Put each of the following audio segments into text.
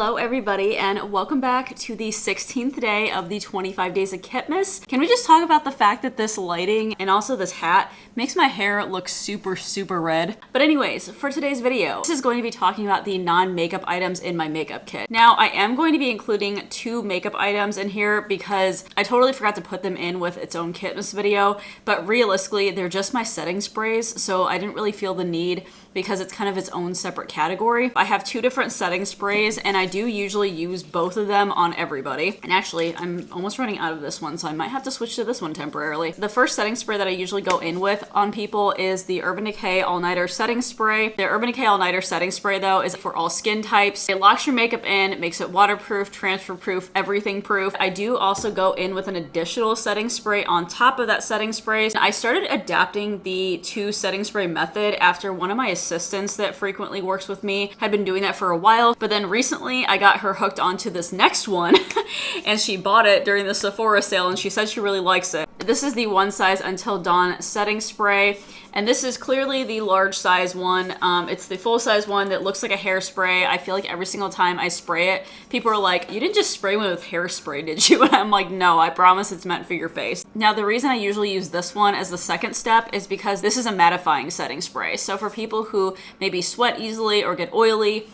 Hello everybody and welcome back to the 16th day of the 25 days of Kitmas. Can we just talk about the fact that this lighting and also this hat makes my hair look super red? But anyways, for today's video, this is going to be talking about the non-makeup items in my makeup kit. Now I am going to be including 2 makeup items in here because I totally forgot to put them in with its own Kitmas video, but realistically they're just my setting sprays, so I didn't really feel the need because it's kind of its own separate category. I have 2 different setting sprays and I do usually use both of them on everybody. And actually, I'm almost running out of this one, so I might have to switch to this one temporarily. The first setting spray that I usually go in with on people is the Urban Decay All Nighter Setting Spray. The Urban Decay All Nighter Setting Spray though is for all skin types. It locks your makeup in, it makes it waterproof, transfer proof, everything proof. I do also go in with an additional setting spray on top of that setting spray. I started adapting the 2 setting spray method after one of my assistants that frequently works with me had been doing that for a while, but then recently I got her hooked onto this next one and she bought it during the Sephora sale and she said she really likes it. This is the One Size Until Dawn setting spray, and this is clearly the large size one. It's the full size one that looks like a hairspray. I feel like every single time I spray it, people are like, "You didn't just spray me with hairspray, did you?" And I'm like, "No, I promise it's meant for your face." Now, the reason I usually use this one as the second step is because this is a mattifying setting spray. So for people who maybe sweat easily or get oily,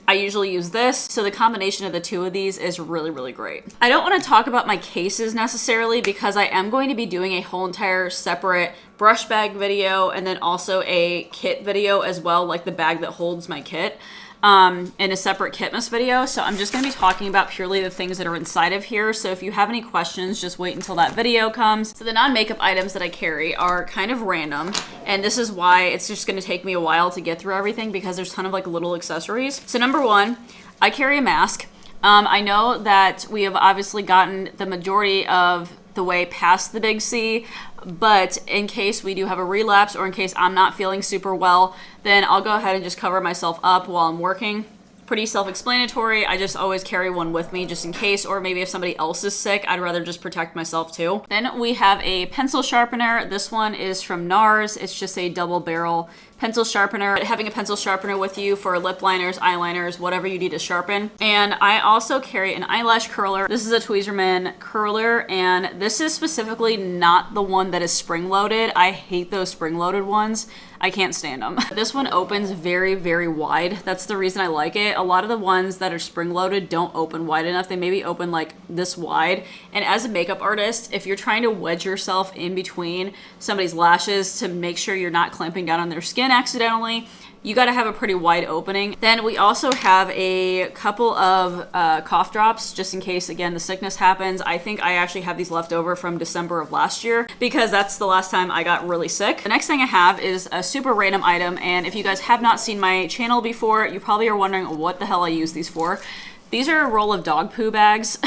I usually use this, so the combination of the 2 of these is really great. I don't want to talk about my cases necessarily because I am going to be doing a whole entire separate brush bag video and then also a kit video as well, like the bag that holds my kit, in a separate Kitmas video. So I'm just going to be talking about purely the things that are inside of here. So if you have any questions, just wait until that video comes. So the non-makeup items that I carry are kind of random, and this is why it's just going to take me a while to get through everything because there's a ton of like little accessories. So number 1, I carry a mask. I know that we have obviously gotten the majority of the way past the big C, but in case we do have a relapse or in case I'm not feeling super well, then I'll go ahead and just cover myself up while I'm working. Pretty self-explanatory. I just always carry one with me just in case, or maybe if somebody else is sick, I'd rather just protect myself too. Then we have a pencil sharpener. This one is from NARS. It's just a double barrel pencil sharpener. Having a pencil sharpener with you for lip liners, eyeliners, whatever you need to sharpen. And I also carry an eyelash curler. This is a Tweezerman curler, and this is specifically not the one that is spring-loaded. I hate those spring-loaded ones. I can't stand them. This one opens very wide. That's the reason I like it. A lot of the ones that are spring-loaded don't open wide enough. They maybe open like this wide. And as a makeup artist, if you're trying to wedge yourself in between somebody's lashes to make sure you're not clamping down on their skin accidentally, you got to have a pretty wide opening. Then we also have a couple of cough drops just in case, again, the sickness happens. I think I actually have these left over from December of last year because that's the last time I got really sick. The next thing I have is a super random item, and if you guys have not seen my channel before, you probably are wondering what the hell I use these for. These are a roll of dog poo bags.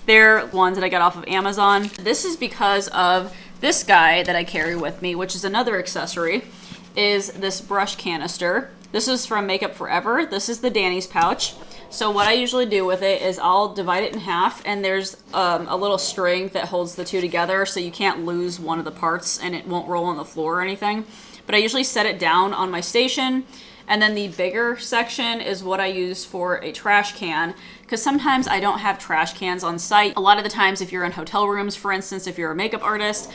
They're ones that I got off of Amazon. This is because of this guy that I carry with me, which is another accessory, is this brush canister. This is from Makeup Forever. This is the Danny's pouch. So what I usually do with it is I'll divide it in half, and there's a little string that holds the 2 together so you can't lose one of the parts and it won't roll on the floor or anything. But I usually set it down on my station, and then the bigger section is what I use for a trash can, because sometimes I don't have trash cans on site. A lot of the times if you're in hotel rooms, for instance, if you're a makeup artist,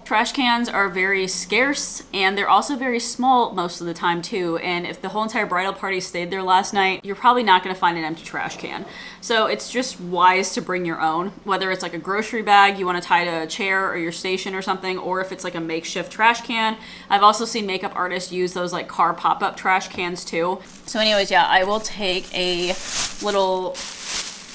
trash cans are very scarce, and they're also very small most of the time too. And if the whole entire bridal party stayed there last night, you're probably not going to find an empty trash can. So it's just wise to bring your own, whether it's like a grocery bag you want to tie to a chair or your station or something, or if it's like a makeshift trash can. I've also seen makeup artists use those like car pop-up trash cans too. So anyways, yeah, I will take a little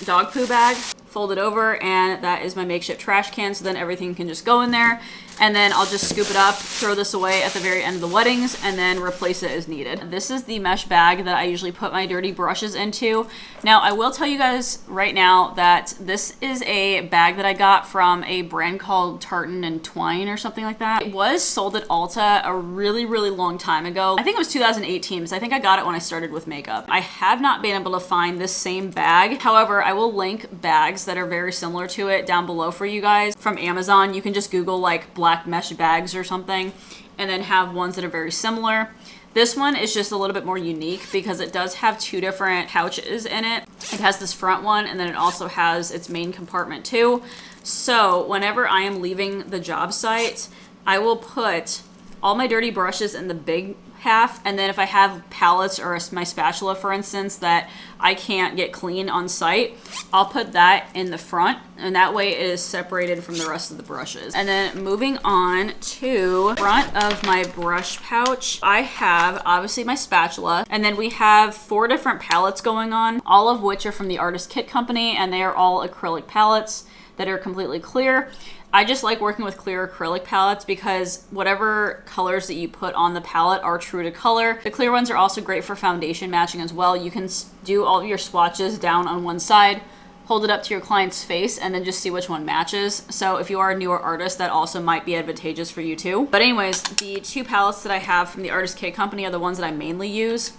dog poo bag, fold it over, and that is my makeshift trash can, so then everything can just go in there. And then I'll just scoop it up, throw this away at the very end of the weddings, and then replace it as needed. This is the mesh bag that I usually put my dirty brushes into. Now, I will tell you guys right now that this is a bag that I got from a brand called Tartan and Twine or something like that. It was sold at Ulta a really long time ago. I think it was 2018, because I think I got it when I started with makeup. I have not been able to find this same bag. However, I will link bags that are very similar to it down below for you guys from Amazon. You can just Google like black mesh bags or something, and then have ones that are very similar. This one is just a little bit more unique because it does have two different pouches in it. It has this front one, and then it also has its main compartment too. So whenever I am leaving the job site, I will put all my dirty brushes in the big half, and then if I have palettes or my spatula, for instance, that I can't get clean on site, I'll put that in the front, and that way it is separated from the rest of the brushes. And then moving on to front of my brush pouch, I have obviously my spatula, and then we have 4 different palettes going on, all of which are from the Artist Kit Company, and they are all acrylic palettes that are completely clear. I just like working with clear acrylic palettes because whatever colors that you put on the palette are true to color. The clear ones are also great for foundation matching as well. You can do all of your swatches down on one side, hold it up to your client's face, and then just see which one matches. So if you are a newer artist, that also might be advantageous for you too. But anyways, the 2 palettes that I have from the Artist Kit Company are the ones that I mainly use.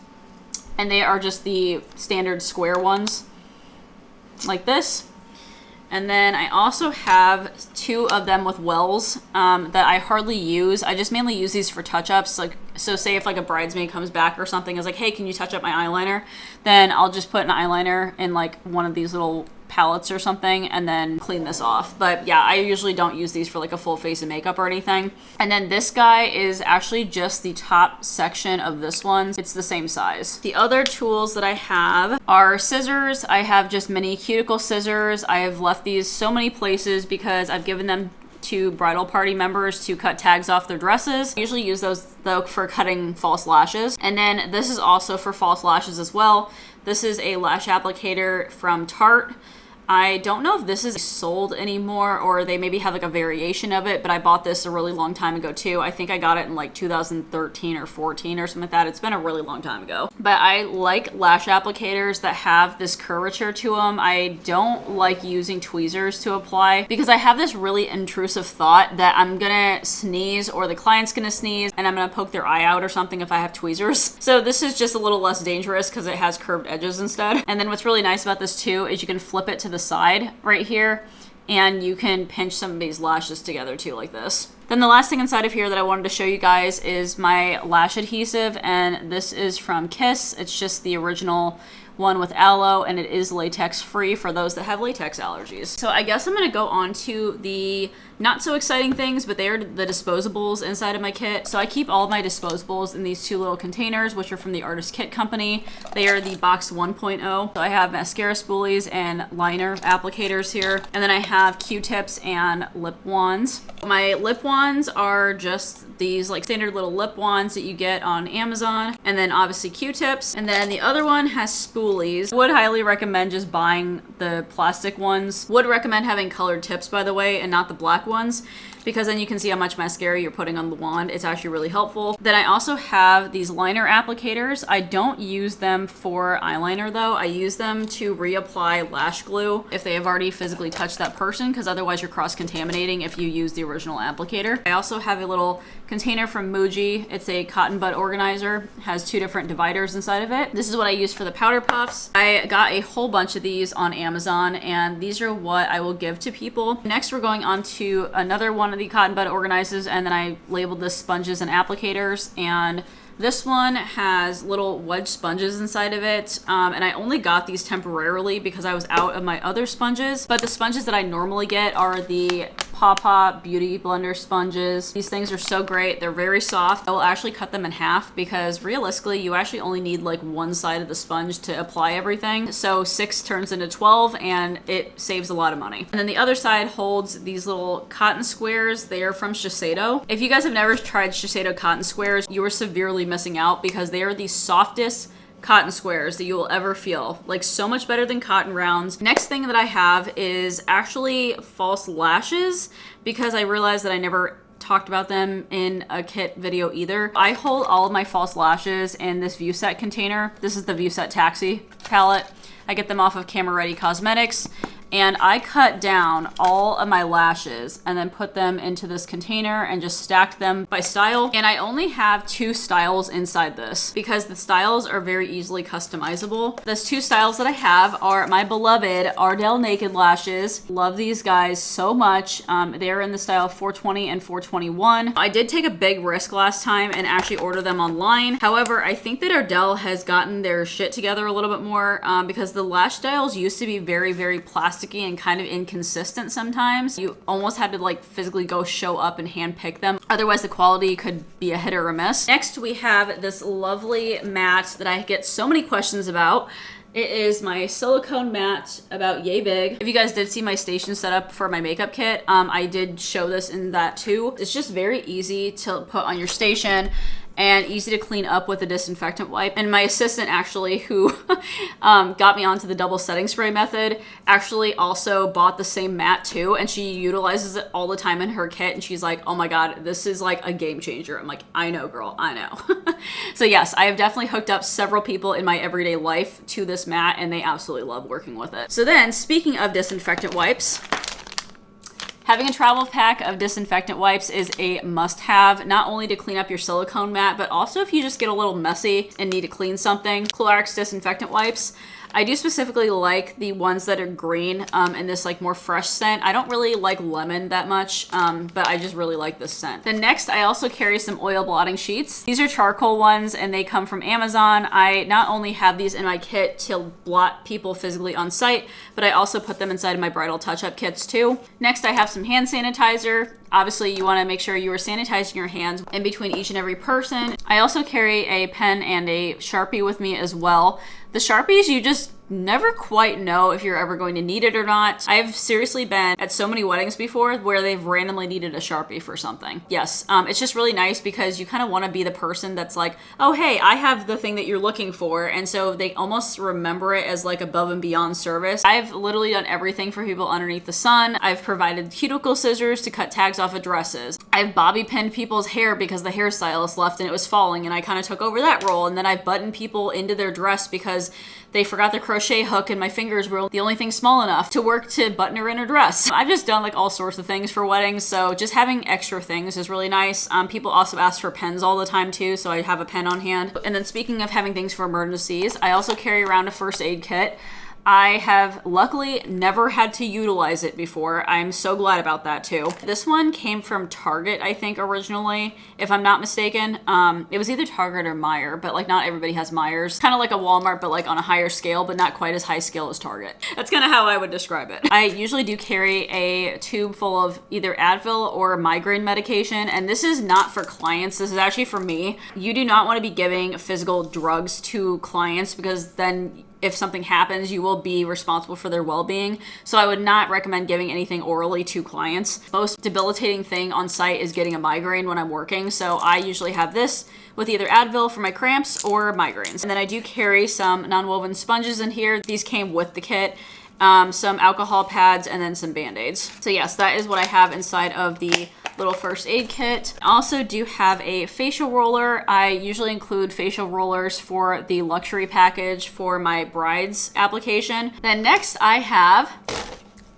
And they are just the standard square ones like this. And then I also have 2 of them with wells that I hardly use. I just mainly use these for touch-ups. Like, so say if like a bridesmaid comes back or something, is like, hey, can you touch up my eyeliner? Then I'll just put an eyeliner in like one of these little palettes or something and then clean this off. But yeah, I usually don't use these for like a full face of makeup or anything. And then this guy is actually just the top section of this one. It's the same size. The other tools that I have are scissors. I have just mini cuticle scissors. I have left these so many places because I've given them to bridal party members to cut tags off their dresses. I usually use those though for cutting false lashes. And then this is also for false lashes as well. This is a lash applicator from Tarte. I don't know if this is sold anymore or they maybe have like a variation of it, but I bought this a really long time ago too. I think I got it in like 2013 or 14 or something like that. It's been a really long time ago. But I like lash applicators that have this curvature to them. I don't like using tweezers to apply because I have this really intrusive thought that I'm gonna sneeze or the client's gonna sneeze and I'm gonna poke their eye out or something if I have tweezers. So this is just a little less dangerous because it has curved edges instead. And then what's really nice about this too is you can flip it to the side right here and you can pinch some of these lashes together too like this. Then the last thing inside of here that I wanted to show you guys is my lash adhesive, and this is from Kiss. It's just the original one with aloe, and it is latex free for those that have latex allergies. So I guess I'm gonna go on to the not so exciting things, but they are the disposables inside of my kit. So I keep all of my disposables in these 2 little containers, which are from the Artist Kit Company. They are the box 1.0. So I have mascara spoolies and liner applicators here. And then I have Q-tips and lip wands. My lip wands are just these like standard little lip wands that you get on Amazon. And then obviously Q-tips. And then the other one has spoolies. Would highly recommend just buying the plastic ones. Would recommend having colored tips, by the way, and not the black ones, because then you can see how much mascara you're putting on the wand. It's actually really helpful. Then I also have these liner applicators. I don't use them for eyeliner though. I use them to reapply lash glue if they have already physically touched that person, because otherwise you're cross-contaminating if you use the original applicator. I also have a little container from Muji. It's a cotton bud organizer. It has 2 different dividers inside of it. This is what I use for the powder puffs. I got a whole bunch of these on Amazon, and these are what I will give to people. Next, we're going on to another one of the cotton bud organizers, and then I labeled this sponges and applicators, and this one has little wedge sponges inside of it, and I only got these temporarily because I was out of my other sponges, but the sponges that I normally get are the Paw Beauty Blender sponges. These things are so great. They're very soft. I will actually cut them in half because realistically, you actually only need like one side of the sponge to apply everything. So 6 turns into 12 and it saves a lot of money. And then the other side holds these little cotton squares. They are from Shiseido. If you guys have never tried Shiseido cotton squares, you are severely missing out because they are the softest cotton squares that you will ever feel. Like, so much better than cotton rounds. Next thing that I have is actually false lashes, because I realized that I never talked about them in a kit video either. I hold all of my false lashes in this View Set container. This is the View Set Taxi palette. I get them off of Camera Ready Cosmetics. and I cut down all of my lashes and then put them into this container and just stacked them by style. And I only have 2 styles inside this because the styles are very easily customizable. Those 2 styles that I have are my beloved Ardell Naked Lashes. Love these guys so much. They're in the style 420 and 421. I did take a big risk last time and actually order them online. However, I think that Ardell has gotten their shit together a little bit more because the lash styles used to be very, very plasticky and kind of inconsistent sometimes. You almost had to like physically go show up and hand pick them. Otherwise, the quality could be a hit or a miss. Next, we have this lovely mat that I get so many questions about. It is my silicone mat, about yay big. If you guys did see my station setup for my makeup kit, I did show this in that too. It's just very easy to put on your station and easy to clean up with a disinfectant wipe. And my assistant actually, who got me onto the double setting spray method, actually also bought the same mat too, and she utilizes it all the time in her kit, and she's like, oh my God, this is like a game changer. I'm like, I know, girl, I know. So yes, I have definitely hooked up several people in my everyday life to this mat, and they absolutely love working with it. So then, speaking of disinfectant wipes, having a travel pack of disinfectant wipes is a must-have, not only to clean up your silicone mat, but also if you just get a little messy and need to clean something. Clorox disinfectant wipes. I do specifically like the ones that are green and this like more fresh scent. I don't really like lemon that much, but I just really like this scent. Then next, I also carry some oil blotting sheets. These are charcoal ones and they come from Amazon. I not only have these in my kit to blot people physically on site, but I also put them inside of my bridal touch-up kits too. Next, I have some hand sanitizer. Obviously, you want to make sure you are sanitizing your hands in between each and every person. I also carry a pen and a Sharpie with me as well. The Sharpies, you just never quite know if you're ever going to need it or not. I've seriously been at so many weddings before where they've randomly needed a Sharpie for something. Yes, it's just really nice because you kind of want to be the person that's like, oh, hey, I have the thing that you're looking for. And so they almost remember it as like above and beyond service. I've literally done everything for people underneath the sun. I've provided cuticle scissors to cut tags off of dresses. I've bobby pinned people's hair because the hairstylist left and it was falling and I kind of took over that role. And then I've buttoned people into their dress because they forgot their crochet hook and my fingers were the only thing small enough to work to button her in her dress. I've just done like all sorts of things for weddings, so just having extra things is really nice. People also ask for pens all the time too, so I have a pen on hand. And then speaking of having things for emergencies, I also carry around a first aid kit. I have luckily never had to utilize it before. I'm so glad about that too. This one came from Target, I think, originally, if I'm not mistaken. It was either Target or Meijer, but like not everybody has Meijers. Kind of like a Walmart, but like on a higher scale, but not quite as high scale as Target. That's kind of how I would describe it. I usually do carry a tube full of either Advil or migraine medication, and this is not for clients. This is actually for me. You do not want to be giving physical drugs to clients because then if something happens, you will be responsible for their well-being. So I would not recommend giving anything orally to clients. Most debilitating thing on site is getting a migraine when I'm working. So I usually have this with either Advil for my cramps or migraines. And then I do carry some non-woven sponges in here. These came with the kit. Some alcohol pads, and then some Band-Aids. So yes, that is what I have inside of the little first aid kit. I also do have a facial roller. I usually include facial rollers for the luxury package for my bride's application. Then next I have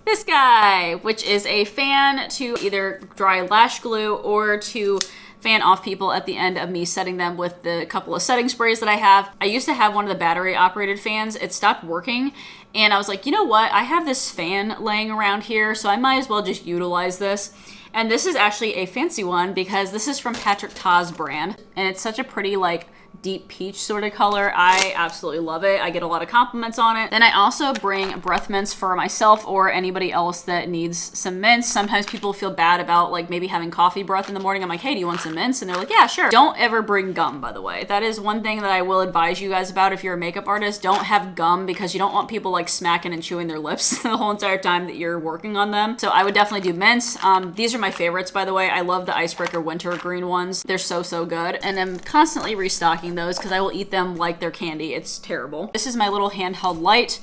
this guy, which is a fan to either dry lash glue or to fan off people at the end of me setting them with the couple of setting sprays that I have. I used to have one of the battery operated fans. It stopped working. And I was like, you know what? I have this fan laying around here, so I might as well just utilize this. And this is actually a fancy one because this is from Patrick Ta's brand. And it's such a pretty like deep peach sort of color. I absolutely love it. I get a lot of compliments on it. Then I also bring breath mints for myself or anybody else that needs some mints. Sometimes people feel bad about like maybe having coffee breath in the morning. I'm like, hey, do you want some mints? And they're like, yeah, sure. Don't ever bring gum, by the way. That is one thing that I will advise you guys about if you're a makeup artist. Don't have gum because you don't want people like smacking and chewing their lips the whole entire time that you're working on them. So I would definitely do mints. These are my favorites, by the way. I love the Icebreaker Winter Green ones. They're so, so good. And I'm constantly restocking those because I will eat them like they're candy. It's terrible. This is my little handheld light.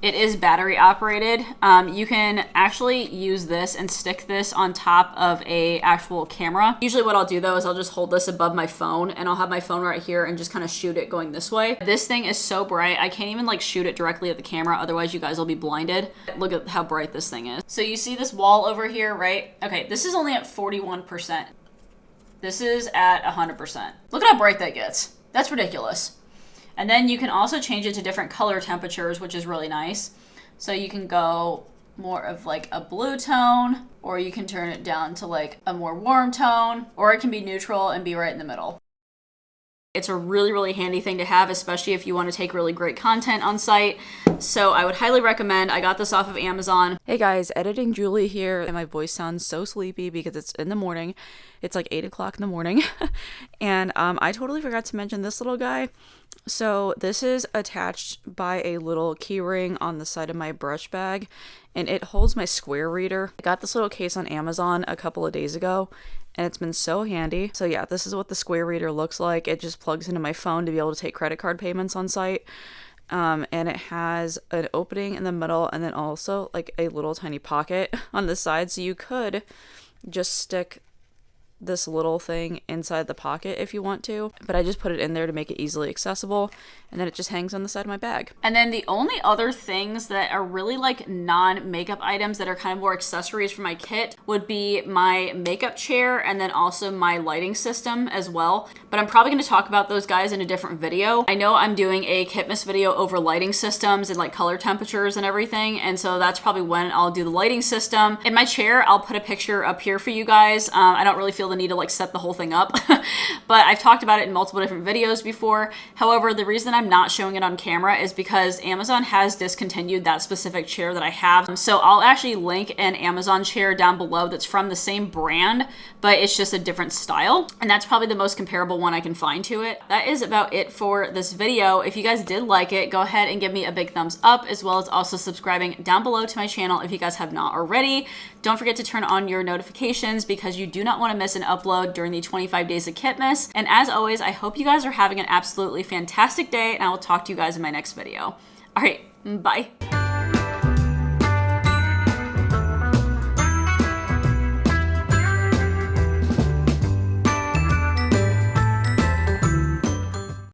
It is battery operated. You can actually use this and stick this on top of a actual camera. Usually what I'll do though is I'll just hold this above my phone and I'll have my phone right here and just kind of shoot it going this way. This thing is so bright, I can't even like shoot it directly at the camera, otherwise you guys will be blinded. Look at how bright this thing is. So you see this wall over here, right? Okay, this is only at 41%. This is at 100%. Look at how bright that gets. That's ridiculous. And then you can also change it to different color temperatures, which is really nice. So you can go more of like a blue tone, or you can turn it down to like a more warm tone, or it can be neutral and be right in the middle. It's a really, really handy thing to have, especially if you want to take really great content on site. So I would highly recommend. I got this off of Amazon. Hey guys, editing Julie here, and my voice sounds so sleepy because it's in the morning. It's like 8 o'clock in the morning. And I totally forgot to mention this little guy. So this is attached by a little key ring on the side of my brush bag, and it holds my square reader. I got this little case on Amazon a couple of days ago, and it's been so handy. So yeah, this is what the square reader looks like. It just plugs into my phone to be able to take credit card payments on site. And it has an opening in the middle and then also like a little tiny pocket on the side. So you could just stick this little thing inside the pocket if you want to, but I just put it in there to make it easily accessible, and then it just hangs on the side of my bag. And then the only other things that are really like non-makeup items that are kind of more accessories for my kit would be my makeup chair and then also my lighting system as well. But I'm probably going to talk about those guys in a different video. I know I'm doing a Kitmas video over lighting systems and like color temperatures and everything, and so that's probably when I'll do the lighting system. In my chair, I'll put a picture up here for you guys. I don't really feel the need to like set the whole thing up, but I've talked about it in multiple different videos before. However, the reason I'm not showing it on camera is because Amazon has discontinued that specific chair that I have. So I'll actually link an Amazon chair down below that's from the same brand, but it's just a different style. And that's probably the most comparable one I can find to it. That is about it for this video. If you guys did like it, go ahead and give me a big thumbs up, as well as also subscribing down below to my channel if you guys have not already. Don't forget to turn on your notifications because you do not want to miss an upload during the 25 days of Kitmas. And as always, I hope you guys are having an absolutely fantastic day, and I will talk to you guys in my next video. All right, bye.